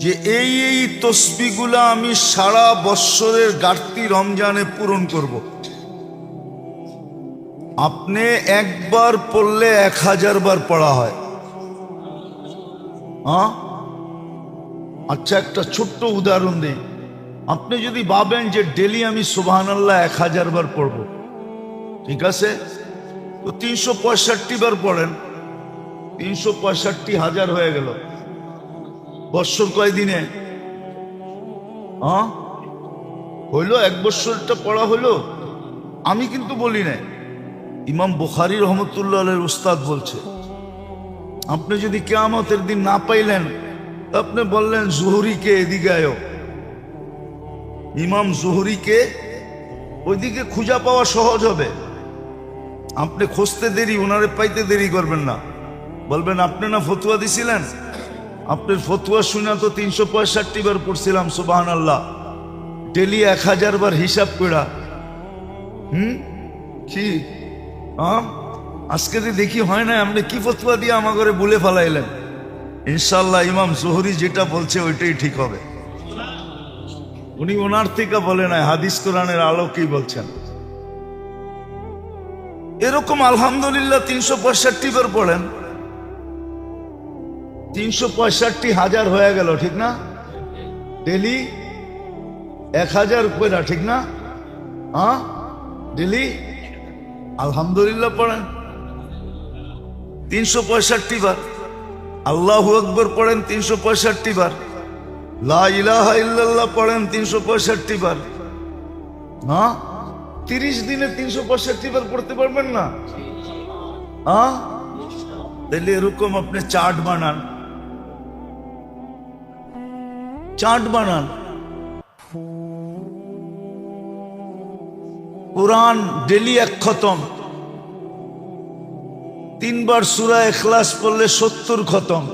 যে এই তসবিহগুলা আমি সারা বৎসরের ঘাটতি রমজানে পূরণ করব। আপনি একবার পড়লে 1000 বার পড়া হয়। আচ্ছা, একটা ছোট্ট উদাহরণ দিই। আপনি যদি ভাবেন যে ডেলি আমি সুবহানাল্লাহ 1000 বার পড়ব, ঠিক আছে, তো 365 বার পড়েন, 365,000 হয়ে গেল। বৎসর কয় দিনে হইল? 1 বৎসরটা পড়া হইলো। আমি কিন্তু বলি না, ইমাম বুখারী রহমতুল্লাহ আলাইহির উস্তাদ বলছে, আপনি যদি কিয়ামতের দিন না পাইলেন, আপনি বললেন জুহরিকে এদিকে আয়ো, ইমাম জুহরিকে, ওইদিকে খুঁজা পাওয়া সহজ হবে। আপনি খুঁজতে দেরি, ওনারে পাইতে দেরি করবেন না। বলবেন আপনি না ফতুয়া দিছিলেন, আপনার ফতুয়া শুনে তো 365 বার পড়ছিলাম সুবহানাল্লাহ, ডেলি 1000 বার হিসাব করা। কি আজকে যে দেখি হয় না, আপনি কি ফতুয়া দিয়ে আমাকে বলে ফেলাইলেন। ইনশাল্লাহ ইমাম জুহরি যেটা বলছে ওইটাই ঠিক হবে। উনি ওনার থেকে বলে নাই, হাদিস কোরআনের আলোকেই বলছেন। এরকম আলহামদুলিল্লাহ 365 বার পড়েন, 365,000 হয়ে গেল, ঠিক না? ডেলি 1000 কইরা, ঠিক না? ডেলি আলহামদুলিল্লাহ পড়েন 365 বার, আল্লাহু আকবার পড়েন 365 বার, লা ইলাহা ইল্লাল্লাহ পড়েন 365 বার। 30 দিনে 365 বার পড়তে পারবেন না? তাহলে এরকম আপনি চার্ট বানান, চার্ট বানান। কোরআন ডেলি 1 খতম, 3 বার সূরা ইখলাস পড়লে 70 খতম।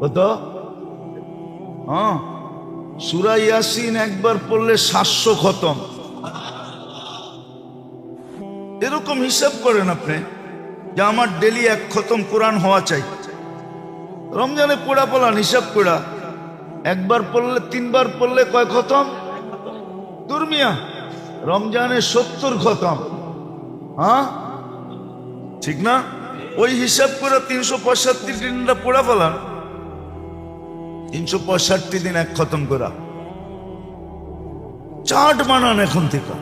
কত? সূরা ইয়াসিন একবার পড়লে 700 খতম। এরকম হিসাব করেন আপনি যে আমার ডেলি 1 খতম কোরআন হওয়া চাই। রমজানে পড়া পড়ান হিসাব করা, একবার পড়লে 3 বার পড়লে কয় খতম? দুর্মিয়া, রমজানে 70 খতম। ঠিক না? ওই হিসাব করে 365 দিনটা পড়া ফেলান, 365 দিন 1 খতম করা। চার্ট বানান এখন থেকে।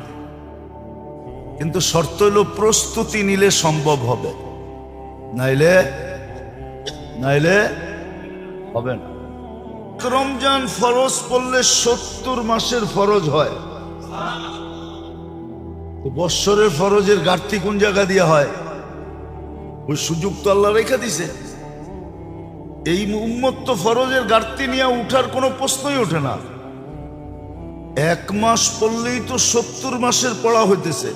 কিন্তু শর্ত হলো প্রস্তুতি নিলে সম্ভব হবে, নাইলে হবে না। রমজান ফরজ পড়লে 70 মাসের ফরজ হয়। তো বৎসরের ফরজের ঘাটতি কোন জায়গা দিয়ে হয়? ওই সুযোগ তো আল্লাহ রেখে দিছে। এই উম্মত তো ফরজের ঘাটতি নিয়ে উঠার কোনো প্রশ্নই ওঠে না। 1 মাস পড়লেই তো 70 মাসের পড়া হইতেছে।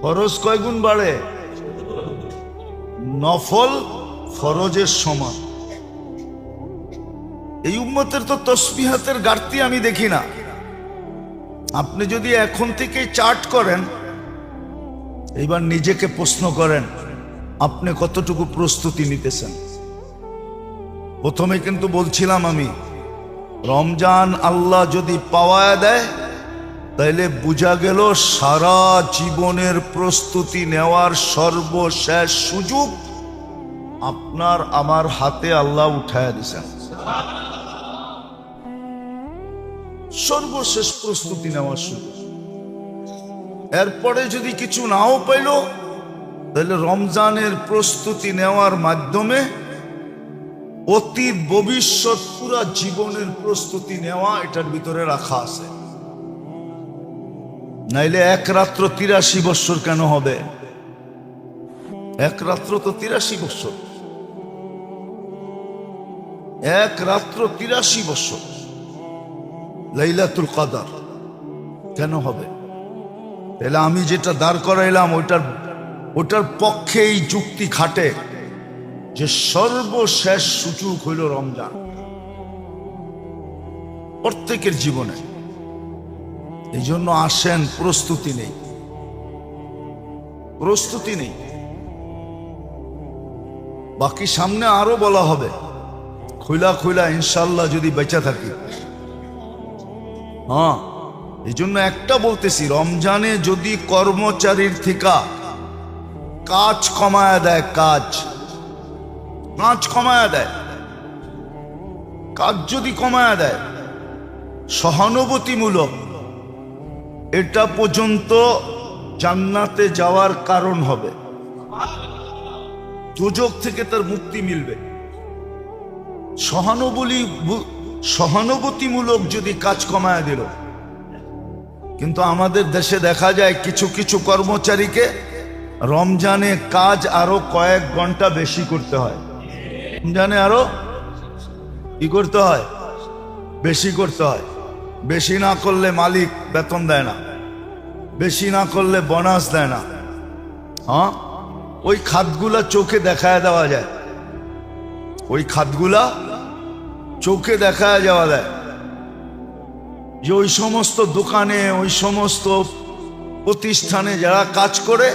ফরজ কয় গুণ বাড়ে? নফল ফরজের সমান। এই উম্মতের তো তসবিহাতের ঘাটতি আমি দেখি না। আপনি যদি এখন থেকে চার্ট করেন, এইবার নিজেকে প্রশ্ন করেন আপনি কতটুকু প্রস্তুতি নিতেছেন। প্রথমে কিন্তু বলছিলাম আমি, রমজান আল্লাহ যদি পাওয়া দেয় তাইলে বোঝা গেল সারা জীবনের প্রস্তুতি নেওয়ার সর্বশেষ সুযোগ আপনার আমার হাতে আল্লাহ উঠায়া দিছেন। সর্বশেষ প্রস্তুতি নেওয়ার সুযোগ। এরপরে যদি কিছু নাও পাইল, তাহলে রমজানের প্রস্তুতি নেওয়ার মাধ্যমে অতীত ভবিষ্যৎ পুরা জীবনের প্রস্তুতি নেওয়া এটার ভিতরে রাখা আছে। নাইলে 1 রাত্র 83 বৎসর কেন হবে? 1 রাত্র তো 83 বৎসর, 1 রাত্র 83 বৎসর লাইলাতুল কদর কেন হবে? তাহলে আমি যেটা দাঁড় করাইলাম ওটার পক্ষে এই যুক্তি খাটে যে সর্বশেষ সুযোগ হইল রমজান প্রত্যেকের জীবনে। এই জন্য আসেন, প্রস্তুতি নেই, প্রস্তুতি নেই। বাকি সামনে আরো বলা হবে। খুলা খুলা ইনশাল্লাহ যদি বেঁচে থাকি। হ্যাঁ, এই জন্য একটা বলতেছি, রমজানে যদি কর্মচারীর থেকে কাজ কমায় দেয়, কাজ কমায় দেয়, কাজ যদি কমায় দেয় সহানুভূতিমূলক, এটা পর্যন্ত জান্নাতে যাওয়ার কারণ হবে, দুজক থেকে তার মুক্তি মিলবে। সহানুভূতিমূলক যদি কাজ কমায় দিল। কিন্তু আমাদের দেশে দেখা যায় কিছু কিছু কর্মচারীকে রমজানে কাজ আরো কয়েক ঘন্টা বেশি করতে হয়। রমজানে আরো কি করতে হয়? বেশি করতে হয়। বেশি না করলে মালিক বেতন দেয় না, বেশি না করলে বোনাস দেয় না। হ্যাঁ, ওই খাতগুলা চোখে দেখায় দেওয়া যায়, ওই খাতগুলা চোখে দেখায় যাওয়া যায় যে ওই সমস্ত দোকানে, ওই সমস্ত প্রতিষ্ঠানে যারা কাজ করে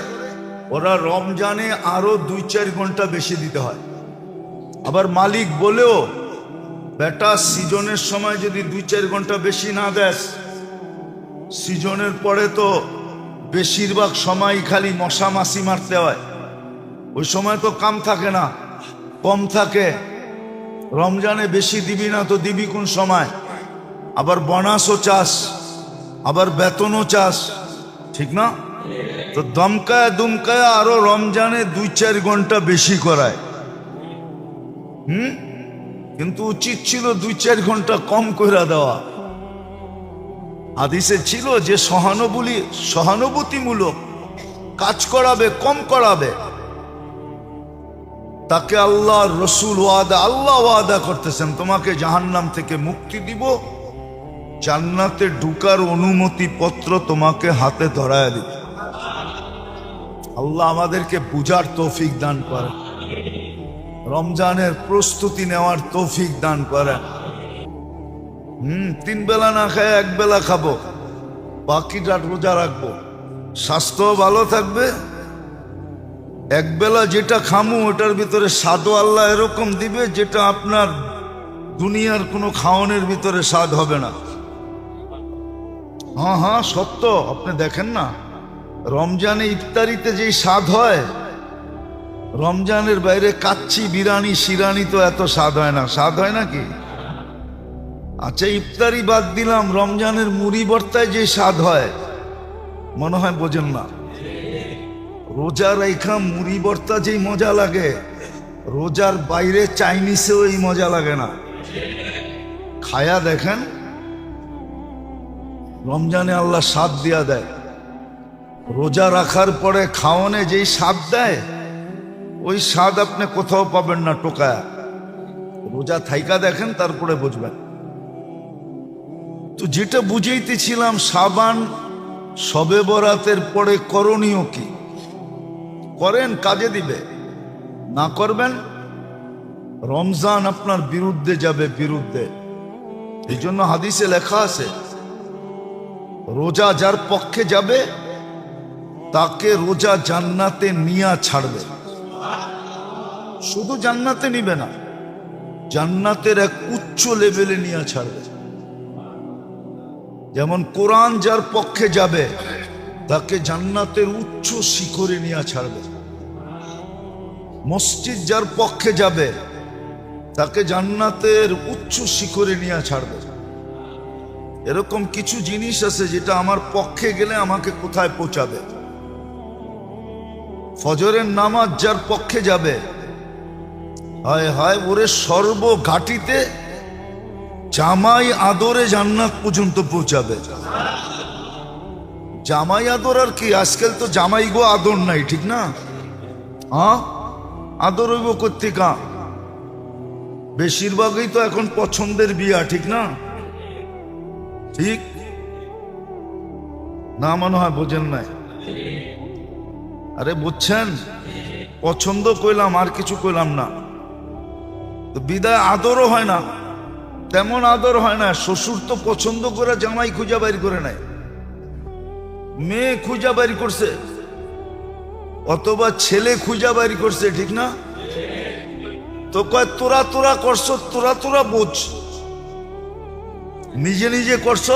ওরা রমজানে আরো 2-4 ঘন্টা বেশি দিতে হয়। আবার মালিক বলেও, বেটা সিজনের সময় যদি 2-4 ঘন্টা বেশি না দেস, সিজনের পরে তো বেশিরভাগ সময় খালি মশা মাছি মারতে হয়, ওই সময় তো কাম থাকে না, কম থাকে। রমজানে বেশি দিবি না তো দিবি কোন সময়? আবার বোনাসও চাস, আবার বেতনও চাস, ঠিক না? তো দমকায় দুমকায় আরো রমজানে 2-4 ঘন্টা বেশি করায়। কিন্তু উচিত ছিল 2-4 ঘন্টা কম করে দেওয়া। হাদিসে ছিল যে সহানুভূতিমূলক কাজ করাবে, কম করাবে, তাকে আল্লাহ রসুল আল্লাহ ওয়াদা করতেছেন, তোমাকে জাহান্নাম থেকে মুক্তি দিব, জান্নাতে ঢুকার অনুমতি পত্র তোমাকে হাতে ধরায় দিব। আল্লাহ আমাদেরকে বুঝার তৌফিক দান করেন, রমজানের প্রস্তুতি নেওয়ার তৌফিক দান করেন। 3 বেলা না খায় 1 বেলা খাবো, বাকিটা রোজা রাখবো, স্বাস্থ্য ভালো থাকবে। 1 বেলা যেটা খামু ওটার ভিতরে স্বাদও আল্লাহ এরকম দিবে যেটা আপনার দুনিয়ার কোনো খাওয়ানোর ভিতরে স্বাদ হবে না। হ্যাঁ হ্যাঁ, সত্য। আপনি দেখেন না, রমজানে ইফতারিতে যেই স্বাদ হয়, রমজানের বাইরে কাচ্চি, বিরিয়ানি, শিরানি তো এত স্বাদ হয় না। স্বাদ হয় নাকি? আচ্ছা, ইফতারি বাদ দিলাম, রমজানের মুড়ি ভর্তায় যে স্বাদ হয় মনে হয় বোঝেন না। রোজা রাইখা মুড়ি ভর্তা যেই মজা লাগে, রোজার বাইরে চাইনিজেও এই মজা লাগে না। খায়া দেখেন, রমজানে আল্লাহ স্বাদ দিয়া দেয়, রোজা রাখার পরে খাওয়ানে যেই স্বাদ দেয় ওই স্বাদ আপনি কোথাও পাবেন না টোকায়া। রোজা থাইকা দেখেন, তারপরে বুঝবেন। তো যেটা বুঝাইতেছিলাম, সাবান শবে বরাতের পরে করণীয় কি? করেন, কাজে দিবে। না করবেন, রমজান আপনার বিরুদ্ধে যাবে, বিরুদ্ধে। এই জন্য হাদিসে লেখা আছে, রোজা যার পক্ষে যাবে তাকে রোজা জান্নাতে নিয়া ছাড়বে। শুধু জান্নাতে নিবে না, জান্নাতের এক উচ্চ লেভেলে নিয়ে ছাড়বে। যেমন কোরআন যার পক্ষে যাবে তাকে জান্নাতের উচ্চ শিখরে নিয়ে ছাড়বে। মসজিদ যার পক্ষে যাবে তাকে জান্নাতের উচ্চ শিখরে নিয়ে ছাড়বে। এরকম কিছু জিনিস আছে যেটা আমার পক্ষে গেলে আমাকে কোথায় পৌঁছাবে। ফজরের নামাজ যার পক্ষে যাবে, হায় হায়, ওরে সর্বঘাটিতে জামাই আদরে জান্নাত পর্যন্ত পৌঁছাবে। জামাই আদর আর কি, আজকাল তো জামাই গো আদর নাই, ঠিক না? হ্যাঁ, আদর হইব কর্তিকা, বেশিরভাগই তো এখন পছন্দের বিয়া, ঠিক না? ঠিক না? মনে হয় বোঝেন নাই। আরে বুঝছেন, পছন্দ কইলাম, আর কিছু কইলাম না। তো বিদায় আদরও হয় না, তেমন আদর হয় না। শ্বশুর তো পছন্দ করে জামাই খুঁজা বাইর করে নাই, মেয়ে খুঁজা বাইর করছে, অথবা ছেলে খুঁজা বাইর করছে, ঠিক না? তো কয় তোরা তোরা করছ, তোরা তোরা বোঝ, নিজে নিজে করছ,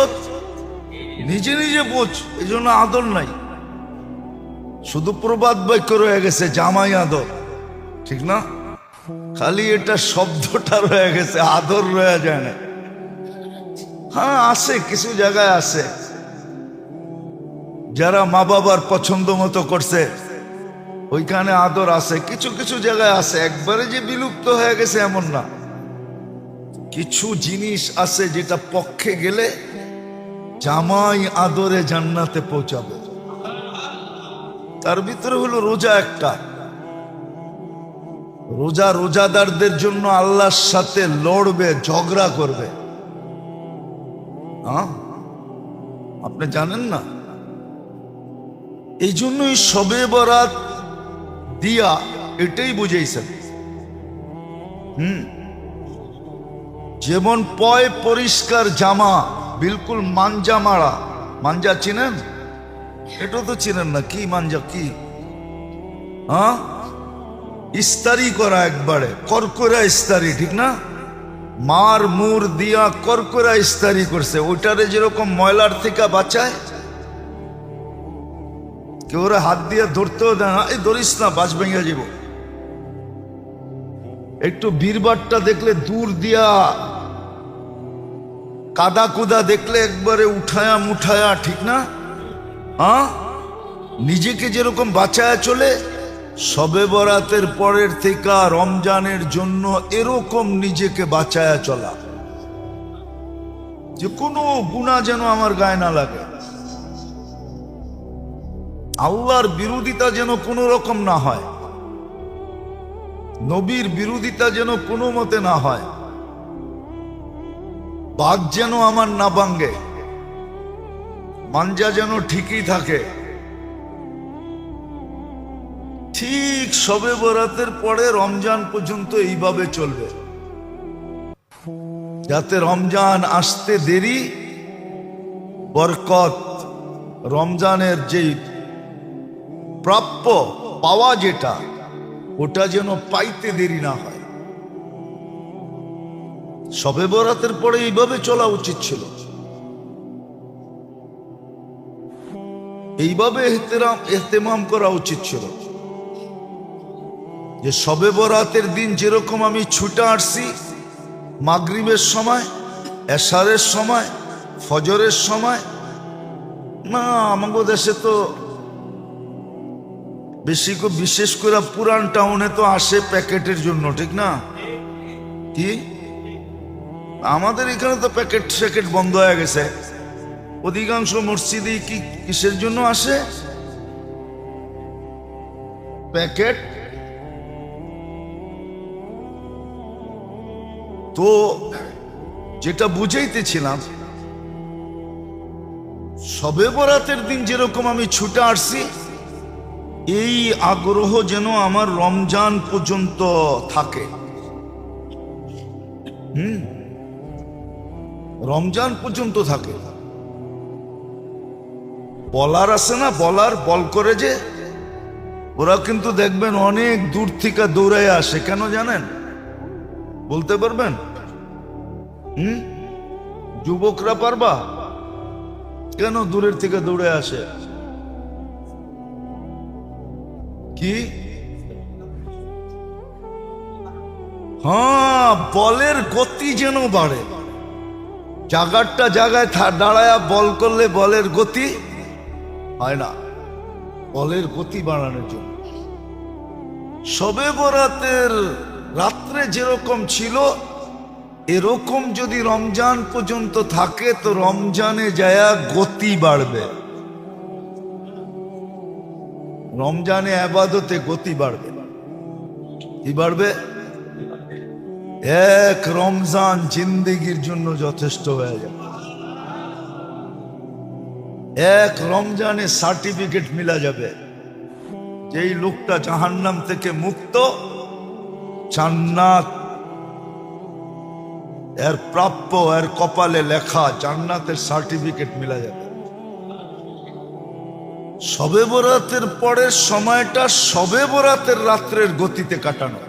নিজে নিজে বোঝ, এই জন্য আদর নাই। শুধু প্রবাদ বাক্য রয়ে গেছে জামাই আদর, ঠিক না? খালি এটা শব্দটা রয়ে গেছে, আদর রয়ে যায় না। হ্যাঁ আছে, কিছু জায়গায় আছে যারা মা বাবার পছন্দ মতো করছে, ওইখানে আদর আছে। কিছু কিছু জায়গায় আছে, একবারে যে বিলুপ্ত হয়ে গেছে এমন না। কিছু জিনিস আছে যেটা পক্ষে গেলে জামাই আদরে জান্নাতে পৌঁছাবে। তার ভিতরে হলো রোজা একটা। রোজা রোজাদারদের জন্য আল্লাহর সাথে লড়বে, ঝগড়া করবে। আপনি জানেন না? এই জন্যই শবে বরাত দিয়া এটাই বুঝাইছেন। যেমন পয় পরিষ্কার জামা, বিলকুল মাঞ্জা মারা। মাঞ্জা চিনেন? এটা তো চিনেন না। কি মাঞ্জা? কি ইস্তারি করা, একবারে করকরা ইস্তারি, ঠিক না? মার মুর দিয়া করকরা ইস্তারি করছে। ওইটারে যেরকম ময়লার থেকে বাঁচায়, কেউ হাত দিয়ে ধরতেও দেয় না, এই ধরিস না, বাঁচ ভেঙে যাব। একটু ভিড়ভাট্টা দেখলে দূর দিয়া, কাদা কুদা দেখলে একবারে উঠায়া মুঠায়া, ঠিক না? নিজেকে যেরকম বাঁচায়া চলে, শবে বরাতের পরের থেকে রমজানের জন্য এরকম নিজেকে বাঁচায়া চলা, যে কোনো গুনাহ যেন আমার গায়ে না লাগে, আল্লাহর বিরোধিতা যেন কোনো রকম না হয়, নবীর বিরোধিতা যেন কোনো মতে না হয়, বাঘ যেন আমার না ভাঙ্গে, মাঞ্জা যেন ঠিকই থাকে। ঠিক শবে বরাতের পরে রমজান পর্যন্ত এইভাবে চলবে, যাতে রমজান আসতে দেরি, বরকত, রমজানের যে প্রাপ্য পাওয়া যেটা, ওটা যেন পাইতে দেরি না হয়। শবে বরাতের পরে এইভাবে চলা উচিত ছিল, এইভাবে এহতেমাম করা উচিত ছিল। যে শবে বরাতের দিন যেরকম আমি ছুটে আসছি, মাগরিবের সময়, এশারের সময়, ফজরের সময় না, আমাদের দেশে তো বেশি বিশেষ করে পুরান টাউনে তো আসে প্যাকেটের জন্য, ঠিক না? কি আমাদের এখানে তো প্যাকেট স্যাকেট বন্ধ হয়ে গেছে। অধিকাংশ মসজিদে কি কিসের জন্য আসে? প্যাকেট। তো যেটা বুঝাইতেছিলাম, শবে বরাতের দিন যেরকম আমি ছুটে আসছি, এই আগ্রহ যেন আমার রমজান পর্যন্ত থাকে। রমজান পর্যন্ত থাকে। বলার আছে না, বলার বল করে যে, ওরা কিন্তু দেখবেন অনেক দূর থেকে দৌড়ায় আসে। কেন জানেন? বলতে পারবেন? যুবকরা পারবা কেন দূরের থেকে দৌড়ে আসে? কি? হ্যাঁ, বলের গতি যেন বাড়ে। জায়গাটা জায়গায় দাঁড়ায়া বল করলে বলের গতি হয় না। বলের গতি বাড়ানোর জন্য শবে বরাতের রাত্রে যেরকম ছিল, এরকম যদি রমজান পর্যন্ত থাকে, তো রমজানে যায়া গতি বাড়বে। রমজানে ইবাদতে গতি বাড়বে। কি বাড়বে? এক রমজান জিন্দেগির জন্য যথেষ্ট হয়ে যাবে। এক রমজানে সার্টিফিকেট মিলা যাবে, যেই লোকটা জাহান্নাম থেকে মুক্ত, জান্নাত এর প্রাপ্য, এর কপালে লেখা, জান্নাতের সার্টিফিকেট মিলা যাবে। শবে বরাতের পরের সময়টা শবে বরাতের রাত্রের গতিতে কাটানো।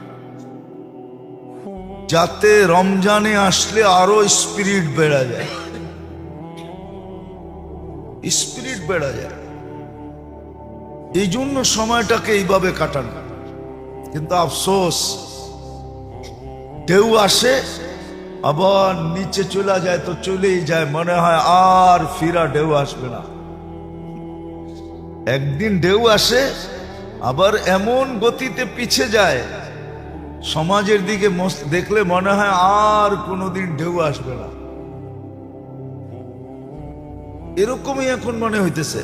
যাতে রমজানে আসলে আরো স্পিরিট বেড়া যায়, স্পিরিট বেড়া যায়। এই জন্য সময়টাকে এইভাবে কাটানো। কিন্তু আফসোস, ঢেউ আসে আবার নিচে চলে যায়, তো চলেই যায়, মনে হয় আর ফিরা ঢেউ আসবে না। একদিন ঢেউ আসে আবার এমন গতিতে পিছে যায়, সমাজের দিকে দেখলে মনে হয় আর কোনোদিন ঢেউ আসবে না। এরকমই এখন মনে হইতেছে।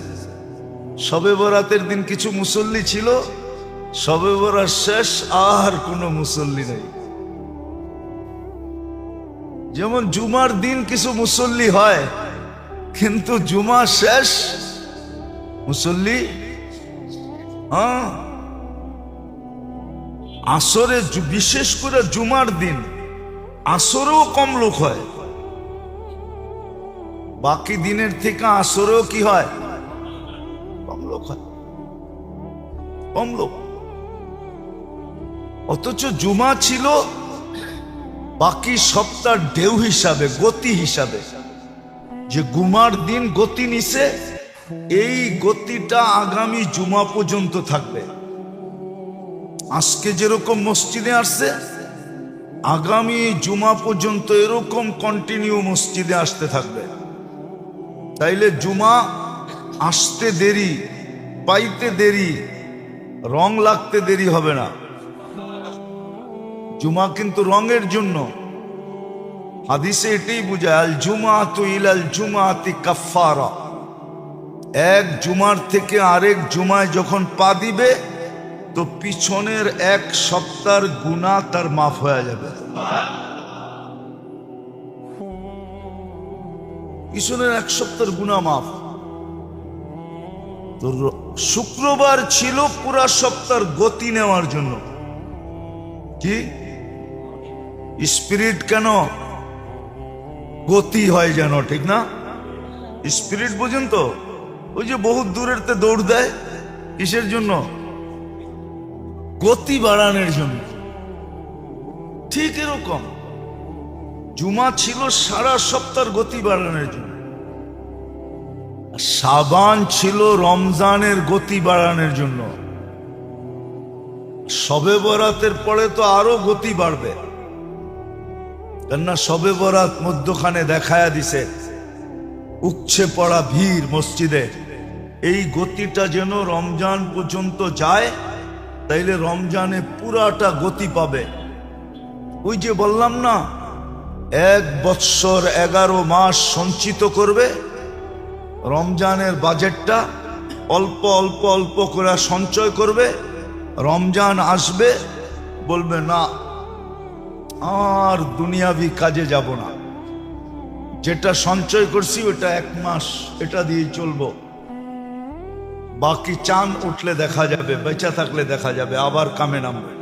শবে বরাতের দিন কিছু মুসল্লি ছিল, শবে বরাত শেষ, আর কোনো মুসল্লি নেই। যেমন জুমার দিন কিছু মুসল্লি হয়, কিন্তু জুমা শেষ, মুসল্লি আসরে, বিশেষ করে জুমার দিন আসরেও কম লোক হয়। বাকি দিনের থেকে আসরেও কি হয়? কম লোক হয়, কম লোক। অথচ জুমা ছিল বাকি সপ্তাহ ঢেউ হিসাবে, গতি হিসাবে, যে জুমার দিন গতি নিছে, এই গতিটা আগামী জুমা পর্যন্ত থাকবে। আজকে যেরকম মসজিদে আসছে, আগামী জুমা পর্যন্ত এরকম কন্টিনিউ মসজিদে আসতে থাকবে। তাইলে জুমা আসতে দেরি, পাইতে দেরি, রং লাগতে দেরি হবে না। জুমা কিন্তু রঙের জন্য। হাদিসে এটাই বুঝায়, আল জুমাতু ইলাল জুমাতি কাফফারা। এক জুমার থেকে আরেক জুমায় যখন পা দিবে, তো পিছনের এক সপ্তাহের গুনাহ তার মাফ হয়ে যাবে। পিছনের এক সপ্তাহের গুনাহ মাফ। তো শুক্রবার ছিল পুরা সপ্তাহের গতি নেওয়ার জন্য। কি স্পিরিট কেন? গতি হয় যেন, ঠিক না? স্পিরিট বুঝেন তো? ওই যে বহুত দূরের তে দৌড় দেয়, কিসের জন্য? গতি বাড়ানোর জন্য। ঠিক এরকম জুমা ছিল সারা সপ্তাহের গতি বাড়ানোর জন্য। শাবান ছিল রমজানের গতি বাড়ানোর জন্য। শবে বরাতের পরে তো আরো গতি বাড়বে, কেননা শবে বরাত মধ্যখানে দেখায়া দিছে উপচে পড়া ভিড় মসজিদে। এই গতিটা যেন রমজান পর্যন্ত যায়, তাইলে রমজানে পুরাটা গতি পাবে। ওই যে বললাম না, 1 বৎসর 11 মাস সঞ্চিত করবে, রমজানের বাজেটটা অল্প অল্প অল্প করে সঞ্চয় করবে। রমজান আসবে, বলবে না আর দুনিয়াবি কাজে যাব না, যেটা সঞ্চয় করছি ওটা 1 মাস এটা দিয়ে চলবো, বাকি চাঁদ উঠলে দেখা যাবে, বেঁচে থাকলে দেখা যাবে, আবার কামে নামবে।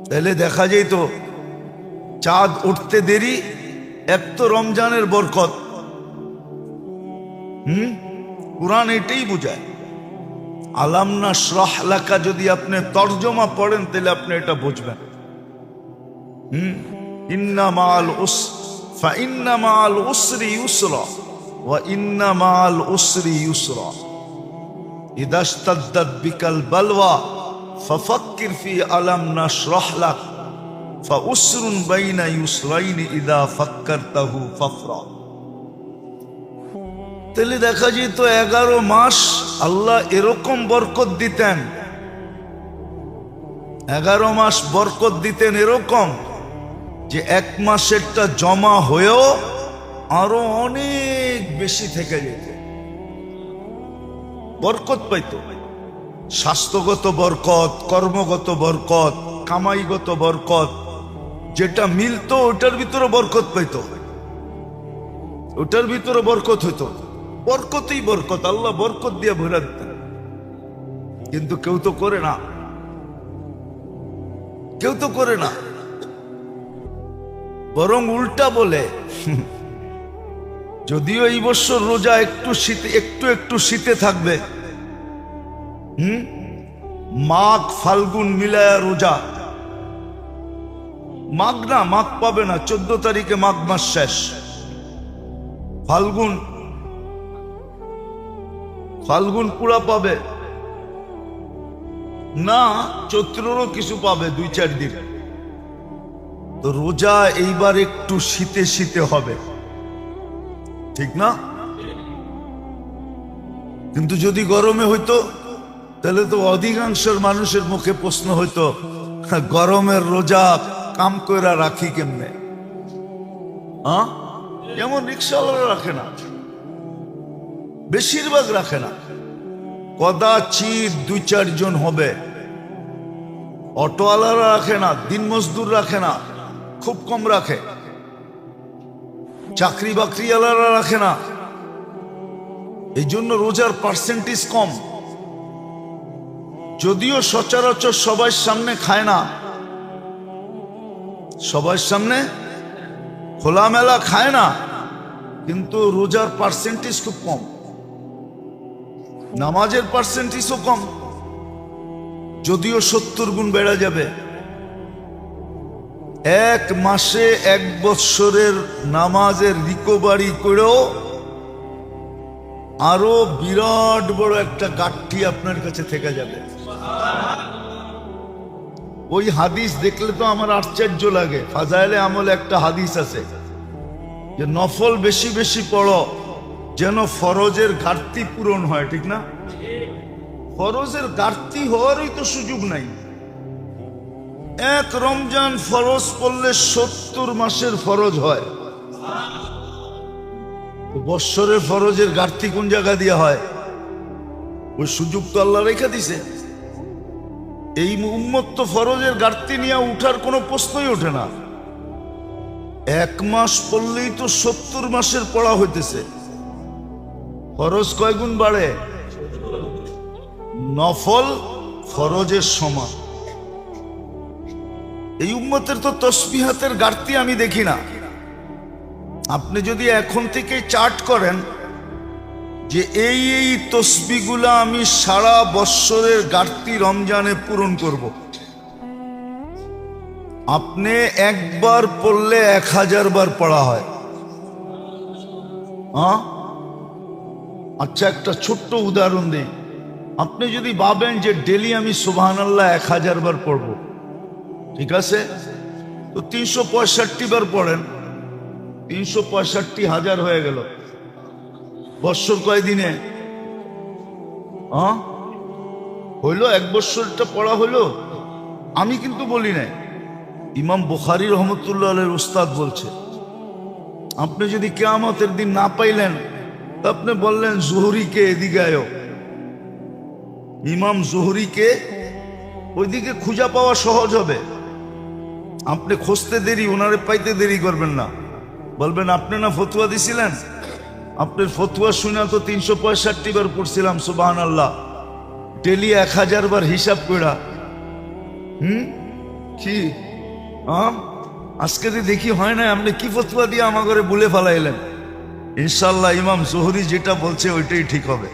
তাহলে দেখা যায় তো চাঁদ উঠতে দেরি, এক তো রমজানের বরকত। কুরআন এটাই বুঝায়। আলাম নাশরাহ লাকা যদি আপনি তরজমা পড়েন, তাহলে আপনি এটা বুঝবেন। ইন্না মাআল ফাইন্না মাআল উসরি ইউসরা ওয়া ইন্না মাআল উসরি ইউসরা ইযা ইশতাদ্দাত বিকাল বালওয়া ফাফাক্কির ফি আলাম নাশরাহ লাক ফাউসরুন বাইনা ইউসরাইনি ইযা ফাক্কারতাহু ফাফরা। তাহলে দেখা যেত 11 মাস আল্লাহ এরকম বরকত দিতেন, 11 মাস বরকত দিতেন এরকম যে 1 মাসেরটা জমা হয়েও আরো অনেক বেশি থেকে যেত, বরকত পাইত। স্বাস্থ্যগত বরকত, কর্মগত বরকত, কামাইগত বরকত, যেটা মিলতো ওটার ভিতরে বরকত পাইত, ওটার ভিতরে বরকত হইতো। বরকতই বরকত, আল্লাহ বরকত দিয়ে ভরে দিতেন। কিন্তু কেউ তো করে না, কেউ তো করে না, বরং উল্টা বলে যদিও এই বছর রোজা একটু শীতে একটু শীতে থাকবে, মাঘ ফাল্গুন মিলায়া রোজা, মাঘ না, মাঘ পাবে না, 14 তারিখে মাঘ মাস শেষ। ফাল্গুন, ফাল্গুন পুরা পাবে না, চৈত্রেরও কিছু পাবে 2-4 দিন। তো রোজা এইবার একটু শীতে শীতে হবে, ঠিক না? কিন্তু যদি গরমে হইতো তাহলে তো অধিকাংশের মানুষের মুখে প্রশ্ন হইতো, গরমের রোজা কাম কইরা রাখি কেমনে? যেমন রিক্সাওয়ালা রাখে না, বেশিরভাগ রাখে না, কদাচিৎ 2-4 জন হবে। অটোওয়ালারা রাখে না, দিন মজদুর রাখে না, খুব কম রাখে। চাকরি বাকরিওয়ালারা রাখে না, এই জন্য রোজার পার্সেন্টেজ কম। যদিও সচরাচর সবার সামনে খায় না, সবার সামনে খোলামেলা খায় না, কিন্তু রোজার পার্সেন্টেজ খুব কম, নামাজের পার্সেন্টেজও কম। যদিও 70 গুণ বেড়ে যাবে। 1 মাসে 1 বৎসরের নামাজের রিকভারি করেও আরো বিরাট বড় একটা গাঠি আপনার কাছে থেকে যাবে। ওই হাদিস দেখলে তো আমার আশ্চর্য লাগে। ফাজাইলে আমলে একটা হাদিস আছে যে নফল বেশি বেশি পড়ো যেন ফরজের ঘাটতি পূরণ হয়, ঠিক না? ফরজের ঘাটতি হওয়ারই তো সুযোগ নাই। 1 রমজান ফরজ পড়লে 70 মাসের ফরজ হয়। বৎসরের ফরজের ঘাটতি কোন জায়গা দিয়ে হয়? ওই সুযোগ তো আল্লাহ রেখে দিছে। এই উম্মত তো ফরজের ঘাটতি নিয়ে উঠার কোনো প্রশ্নই ওঠে না। 1 মাস পড়লেই তো 70 মাসের পড়া হইতেছে। ফরজ কয় গুণ বাড়ে? নফল ফরজের সমান। এই উম্মতের তো তসবিহাতের ঘাটতি আমি দেখি না। আপনি যদি এখন থেকে চার্ট করেন যে এই এই তসবিগুলা আমি সারা বৎসরের ঘাটতি রমজানে পূরণ করব, আপনি একবার পড়লে 1000 বার পড়া হয়। আচ্ছা, একটা ছোট্ট উদাহরণ দিই। আপনি যদি ভাবেন যে ডেলি আমি সুবহানাল্লাহ 1000 বার পড়ব, ঠিক আছে, তো 365 বার পড়েন, 365,000 হয়ে গেল। বৎসর কয় দিনে হইল? 1 বৎসরটা পড়া হইলো। আমি কিন্তু বলি না, ইমাম বুখারী রহমতুল্লাহ আলাইহির উস্তাদ বলছে। আপনি যদি কিয়ামতের দিন না পাইলেন তা আপনি বললেন জুহরিকে এদিকে আয়ো, ইমাম জুহরিকে, ওইদিকে খুঁজা পাওয়া সহজ হবে। আপনি খুঁজতে দেরি, ওনারে পাইতে দেরি করবেন না। বলবেন আপনি না ফতুয়া দিছিলেন, আপনার ফতুয়া শুনে তো 365 বার পড়ছিলাম সুবহানাল্লাহ, ডেলি 1000 বার হিসাব কইরা। কি আজকে দেখি হয় না, আপনি কি ফতুয়া দিয়ে আমার ঘরে বলে ফেলাইলেন। ইনশাল্লাহ ইমাম জোহরি যেটা বলছে ওইটাই ঠিক হবে।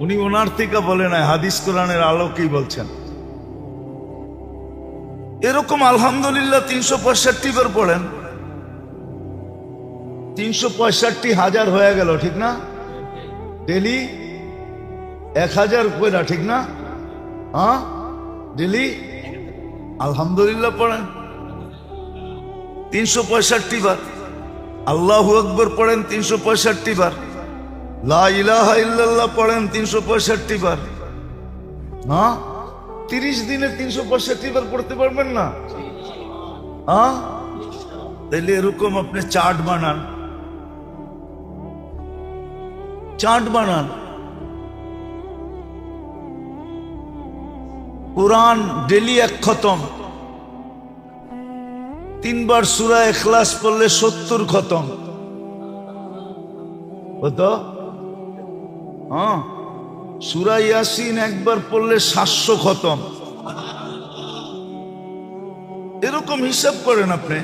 উনি ওনার থেকে বলে নাই, হাদিস কোরআনের আলোকেই বলছেন। এরকম আলহামদুলিল্লাহ 365 বার পড়েন, 365,000 হয়ে গেল, ঠিক না? ডেলি 1000 কইরা, ঠিক না? ডেলি আলহামদুলিল্লাহ পড়েন 365 বার, আল্লাহু আকবার পড়েন 365 বার, লা ইলাহা ইল্লাল্লাহ পড়েন 365 বার। 30 দিনে 365 বার পড়তে পারবেন না? তাইলে এরকম আপনি চার্ট বানান, চার্ট বানান। কোরআন ডেলি 1 খতম, 3 বার সূরা ইখলাস পড়লে 70 খতম হতো। সূরা ইয়াসিন 1 বার পড়লে 700 খতম। এরকম হিসাব করেন আপনি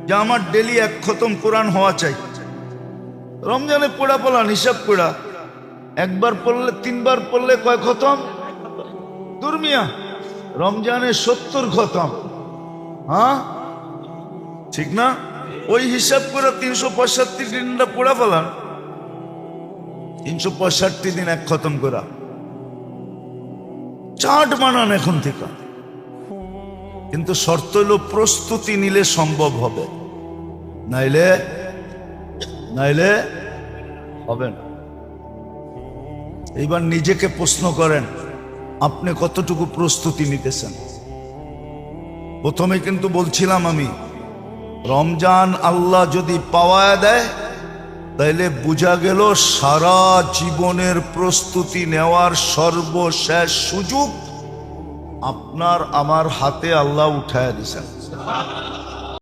যে আমার ডেলি 1 খতম কোরআন হওয়া চাই। রমজানে পড়া পড়ান হিসাব করা, 1 বার পড়লে 3 বার পড়লে কয় খতম? দুর্মিয়া, রমজানে 70 খতম। হ্যাঁ ঠিক না? ওই হিসাব করে 365 দিনটা পড়া ফেলান, 365 দিন এক খতম করা, চার্ট বানান এখন থেকে। কিন্তু শর্ত হলো প্রস্তুতি নিলে সম্ভব হবে, নাইলে নাইলে হবে না। এইবার নিজেকে প্রশ্ন করেন, আপনি কতটুকু প্রস্তুতি নিতেছেন? প্রথমে কিন্তু বলছিলাম আমি, রমজান আল্লাহ যদি পাওয়া দেয় তাইলে বোঝা গেল সারা জীবনের প্রস্তুতি নেওয়ার সর্বশেষ সুযোগ আপনার আমার হাতে আল্লাহ উঠায় দিয়েছেন।